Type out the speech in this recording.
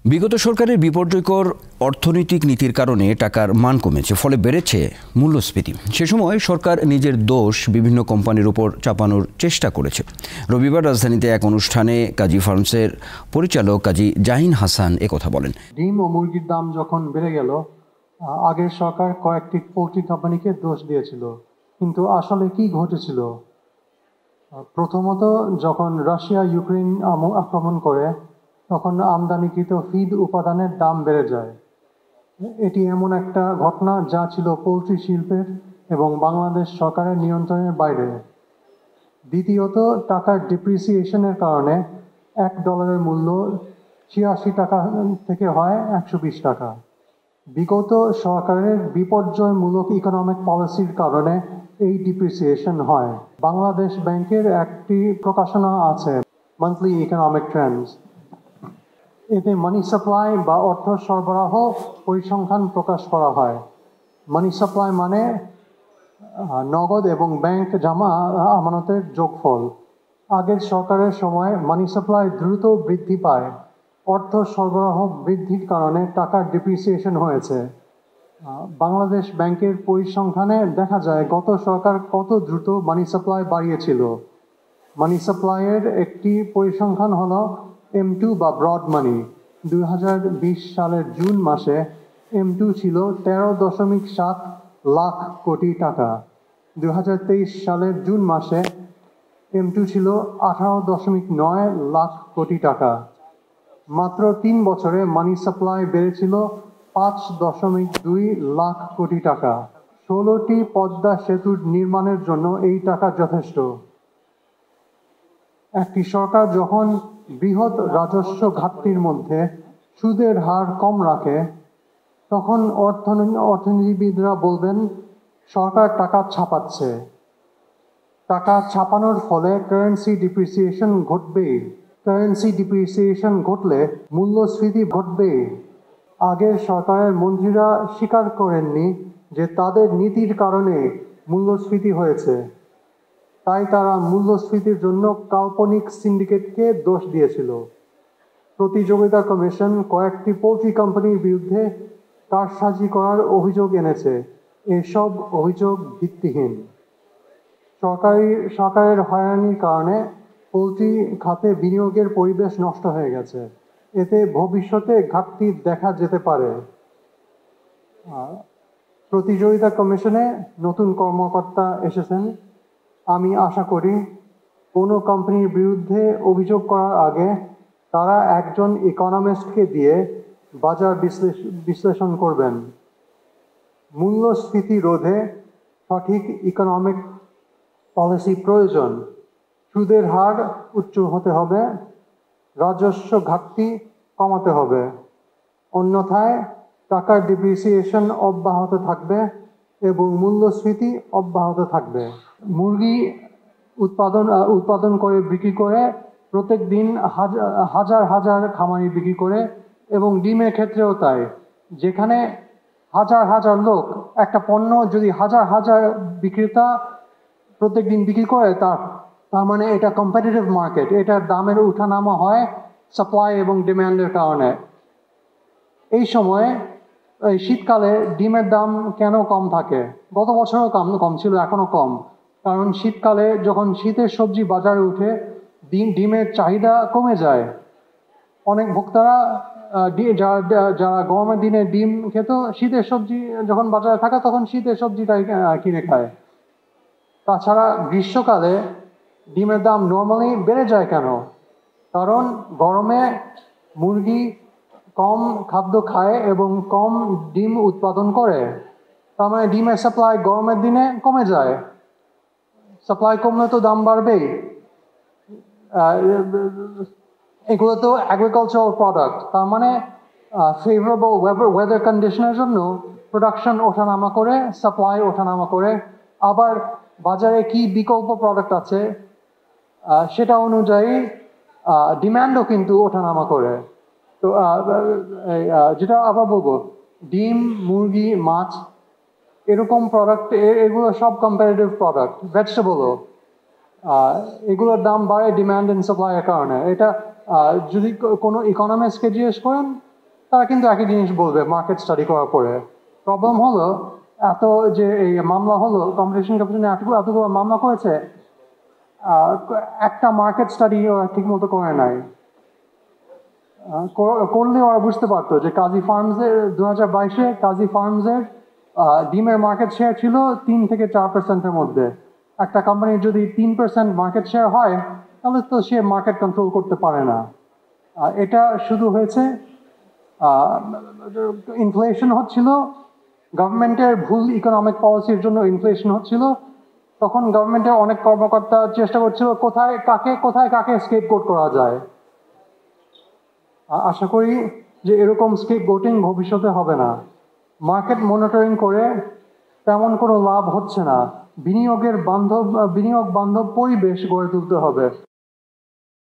বিগত সরকারের বিপর্যয়কর অর্থনৈতিক নীতির কারণে টাকার মান কমেছে, ফলে বেড়েছে মূল্যস্ফীতি। সে সময় সরকার নিজের দোষ বিভিন্ন কোম্পানির উপর চাপানোর চেষ্টা করেছে। রবিবার রাজধানীতে এক অনুষ্ঠানে কাজী ফার্মসের পরিচালক কাজী জাহিন হাসান একথা বলেন। ডিম ও মুরগির দাম যখন বেড়ে গেল, আগের সরকার কয়েকটি পোল্ট্রি কোম্পানিকে দোষ দিয়েছিল, কিন্তু আসলে কি ঘটেছিল? প্রথমত, যখন রাশিয়া ইউক্রেন আক্রমণ করে তখন আমদানিকৃত ফিড উপাদানের দাম বেড়ে যায়। এটি এমন একটা ঘটনা যা ছিল পোল্ট্রি শিল্পের এবং বাংলাদেশ সরকারের নিয়ন্ত্রণের বাইরে। দ্বিতীয়ত, টাকার ডিপ্রিসিয়েশনের কারণে $1 মূল্য 86 টাকা থেকে হয় 120 টাকা। বিগত সরকারের বিপর্যয়মূলক ইকোনমিক পলিসির কারণে এই ডিপ্রিসিয়েশন হয়। বাংলাদেশ ব্যাংকের একটি প্রকাশনা আছে, মান্থলি ইকোনমিক ট্রেন্ডস। এতে মানি সাপ্লাই বা অর্থ সরবরাহ পরিসংখ্যান প্রকাশ করা হয়। মানি সাপ্লাই মানে নগদ এবং ব্যাংক জমা আমানতের যোগফল। আগের সরকারের সময় মানি সাপ্লাই দ্রুত বৃদ্ধি পায়, অর্থ সরবরাহ বৃদ্ধির কারণে টাকার ডিপ্রিসিয়েশন হয়েছে। বাংলাদেশ ব্যাংকের পরিসংখ্যানে দেখা যায় গত সরকার কত দ্রুত মানি সাপ্লাই বাড়িয়েছিল। মানি সাপ্লাইয়ের একটি পরিসংখ্যান হলো M2 বা ব্রড মানি। 2020 সালের জুন মাসে M2 ছিল 13.7 লাখ কোটি টাকা। 2023 সালের জুন মাসে M2 ছিল 18.9 লাখ কোটি টাকা। মাত্র 3 বছরে মানি সাপ্লাই বেড়েছিল 5.2 লাখ কোটি টাকা। 16টি পদ্মা সেতুর নির্মাণের জন্য এই টাকা যথেষ্ট। একটি সরকার যখন বৃহৎ রাজস্ব ঘাটতির মধ্যে সুদের হার কম রাখে, তখন অর্থনীতিবিদরা বলবেন সরকার টাকা ছাপাচ্ছে। টাকা ছাপানোর ফলে কারেন্সি ডিপ্রিসিয়েশন ঘটবেই। কারেন্সি ডিপ্রিসিয়েশন ঘটলে মূল্যস্ফীতি ঘটবেই। আগের সরকারের মন্ত্রীরা স্বীকার করেননি যে তাদের নীতির কারণে মূল্যস্ফীতি হয়েছে। তাই তারা মূল্যস্ফীতির জন্য কাল্পনিক সিন্ডিকেটকে দোষ দিয়েছিল। প্রতিযোগিতা কমিশন কয়েকটি পোল্ট্রি কোম্পানির বিরুদ্ধে কারসাজি করার অভিযোগ এনেছে। এসব অভিযোগ ভিত্তিহীন। সরকারের হয়রানির কারণে পোল্ট্রি খাতে বিনিয়োগের পরিবেশ নষ্ট হয়ে গেছে। এতে ভবিষ্যতে ঘাটতি দেখা যেতে পারে। প্রতিযোগিতা কমিশনে নতুন কর্মকর্তা এসেছেন। আমি আশা করি কোনো কোম্পানির বিরুদ্ধে অভিযোগ করার আগে তারা একজন ইকোনমিস্টকে দিয়ে বাজার বিশ্লেষণ করবেন। মূল্যস্ফীতি রোধে সঠিক ইকোনমিক পলিসি প্রয়োজন। সুদের হার উচ্চ হতে হবে, রাজস্ব ঘাটতি কমাতে হবে, অন্যথায় টাকার ডিপ্রিসিয়েশন অব্যাহত থাকবে এবং মূল্যস্ফীতি অব্যাহত থাকবে। মুরগি উৎপাদন করে বিক্রি করে প্রত্যেক দিন হাজার হাজার খামারি বিক্রি করে, এবং ডিমের ক্ষেত্রেও তাই। যেখানে হাজার হাজার লোক একটা পণ্য যদি হাজার হাজার বিক্রেতা প্রত্যেক দিন বিক্রি করে, তার মানে এটা কম্পিটিটিভ মার্কেট। এটার দামের উঠানামা হয় সাপ্লাই এবং ডিমান্ডের কারণে। এই সময় শীতকালে ডিমের দাম কেন কম থাকে? গত বছরও কম ছিল, এখনো কম। কারণ শীতকালে যখন শীতের সবজি বাজারে উঠে ডিমের চাহিদা কমে যায়। অনেক ভোক্তারা যারা গরমের দিনে ডিম খেত, শীতের সবজি যখন বাজারে থাকে তখন শীতের সবজিটাই কিনে খায়। তাছাড়া গ্রীষ্মকালে ডিমের দাম নর্মালি বেড়ে যায় কেন? কারণ গরমে মুরগি কম খাদ্য খায় এবং কম ডিম উৎপাদন করে। তার মানে ডিমের সাপ্লাই গরমের দিনে কমে যায়। সাপ্লাই কমলে তো দাম বাড়বেই। এগুলো তো এগ্রিকালচারাল প্রোডাক্ট, তার মানে ফেভারেবল ওয়েদার কন্ডিশনের জন্য প্রোডাকশন ওঠানামা করে, সাপ্লাই ওঠানামা করে। আবার বাজারে কি বিকল্প প্রোডাক্ট আছে সেটা অনুযায়ী ডিমান্ডও কিন্তু ওঠানামা করে। তো যেটা আবার বলবো, ডিম, মুরগি, মাছ এরকম প্রোডাক্ট, এগুলো সব কম্পারেটিভ প্রোডাক্ট। ভেজিটেবলও এগুলোর দাম বাড়ে ডিমান্ড অ্যান্ড সাপ্লাইয়ের কারণে। এটা যদি কোনো ইকোনমিক্সকে জিজ্ঞেস করেন, তারা কিন্তু একই জিনিস বলবে মার্কেট স্টাডি করার পরে। প্রবলেম হলো এত যে এই মামলা হলো, কম্পিটিশন কমিশনে এতগুলো মামলা করেছে, একটা মার্কেট স্টাডি ওরা ঠিক মতো করে নাই। করলে ওরা বুঝতে পারতো যে কাজী ফার্মসের 2022-এ কাজী ফার্মসের ডিমের মার্কেট শেয়ার ছিল 3-4%-এর মধ্যে। একটা কোম্পানির যদি 3% মার্কেট শেয়ার হয় তাহলে তো সে মার্কেট কন্ট্রোল করতে পারে না। এটা শুধু হয়েছে ইনফ্লেশন হচ্ছিল, গভর্নমেন্টের ভুল ইকোনমিক পলিসির জন্য ইনফ্লেশন হচ্ছিল। তখন গভর্নমেন্টের অনেক কর্মকর্তা চেষ্টা করছিল কোথায় কাকে স্কেপগোট করা যায়। আশা করি যে এরকম স্কেপগোটিং ভবিষ্যতে হবে না। মার্কেট মনিটরিং করে তেমন কোনো লাভ হচ্ছে না। বিনিয়োগ বান্ধব পরিবেশ গড়ে তুলতে হবে।